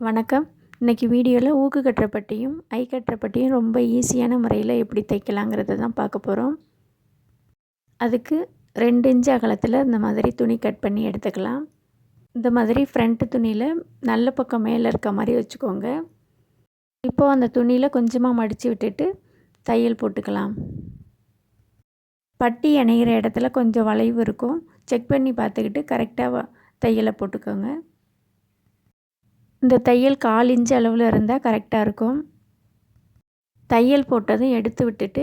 வணக்கம். இன்றைக்கி வீடியோவில் ஊக்கு கட்டுற பட்டியும் ஐ கட்டுற பட்டியும் ரொம்ப ஈஸியான முறையில் எப்படி தைக்கலாங்கிறத தான் பார்க்க போகிறோம். அதுக்கு 2 இன்ச் அகலத்தில் இந்த மாதிரி துணி கட் பண்ணி எடுத்துக்கலாம். இந்த மாதிரி ஃப்ரண்ட்டு துணியில் நல்ல பக்கம் மேலே இருக்க மாதிரி வச்சுக்கோங்க. இப்போது அந்த துணியில் கொஞ்சமாக மடித்து விட்டுட்டு தையல் போட்டுக்கலாம். பட்டி இணைகிற இடத்துல கொஞ்சம் வளைவு இருக்கும். செக் பண்ணி பார்த்துக்கிட்டு கரெக்டாக தையலை போட்டுக்கோங்க. இந்த தையல் 1/4 இன்ச் அளவில் இருந்தால் கரெக்டாக இருக்கும். தையல் போட்டதும் எடுத்து விட்டுட்டு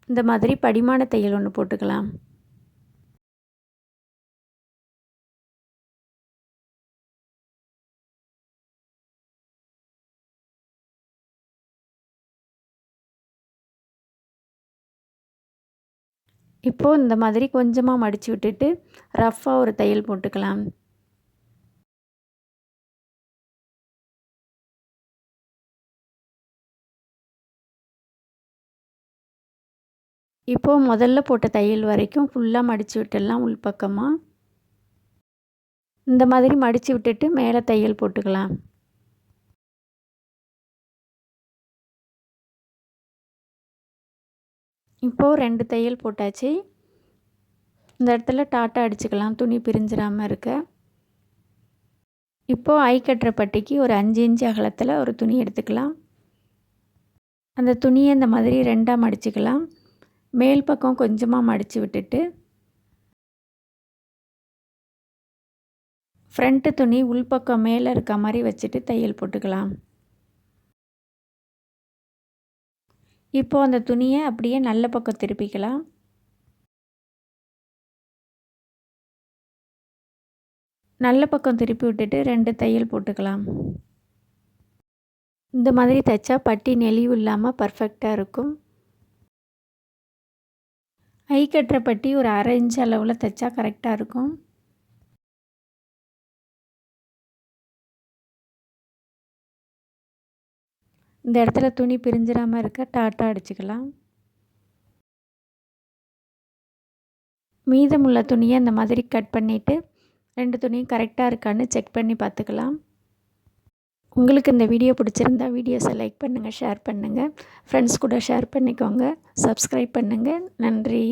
இந்த மாதிரி படிமான தையல் ஒன்று போட்டுக்கலாம். இப்போது இந்த மாதிரி கொஞ்சமாக மடித்து விட்டுட்டு ரஃப்பாக ஒரு தையல் போட்டுக்கலாம். இப்போது முதல்ல போட்ட தையல் வரைக்கும் ஃபுல்லாக மடித்து விட்டுடலாம். உள்பக்கமாக இந்த மாதிரி மடித்து விட்டுட்டு மேலே தையல் போட்டுக்கலாம். இப்போது 2 தையல் போட்டாச்சு. இந்த இடத்துல டாட்டா அடிச்சுக்கலாம், துணி பிரிஞ்சிடாமல் இருக்க. இப்போது ஐ கட்டுற பட்டிக்கு ஒரு 5 இன்ச் அகலத்தில் ஒரு துணி எடுத்துக்கலாம். அந்த துணியை இந்த மாதிரி 2ஆக மடிச்சுக்கலாம். மேல் பக்கம் கொஞ்சமாக மடித்து விட்டுட்டு ஃப்ரண்ட்டு துணி உள்பக்கம் மேலே இருக்க மாதிரி வச்சுட்டு தையல் போட்டுக்கலாம். இப்போது அந்த துணியை அப்படியே நல்ல பக்கம் திருப்பிக்கலாம். நல்ல பக்கம் திருப்பி விட்டுட்டு 2 தையல் போட்டுக்கலாம். இந்த மாதிரி தைச்சா பட்டி நெளிவு இல்லாமல் பர்ஃபெக்டாக இருக்கும். ஐ கட்டுற பட்டி ஒரு 1/2 இன்ச் அளவில் தைச்சா கரெக்டாக இருக்கும். இந்த இடத்துல துணி பிரிஞ்சிடாமல் இருக்க டாட்டா அடிச்சுக்கலாம். மீதமுள்ள துணியை இந்த மாதிரி கட் பண்ணிவிட்டு 2 துணியும் கரெக்டாக இருக்கான்னு செக் பண்ணி பார்த்துக்கலாம். உங்களுக்கு இந்த வீடியோ பிடிச்சிருந்தா வீடியோஸை லைக் பண்ணுங்கள், ஷேர் பண்ணுங்கள், ஃப்ரெண்ட்ஸ் கூட ஷேர் பண்ணிக்கோங்க, சப்ஸ்கிரைப் பண்ணுங்கள். நன்றி.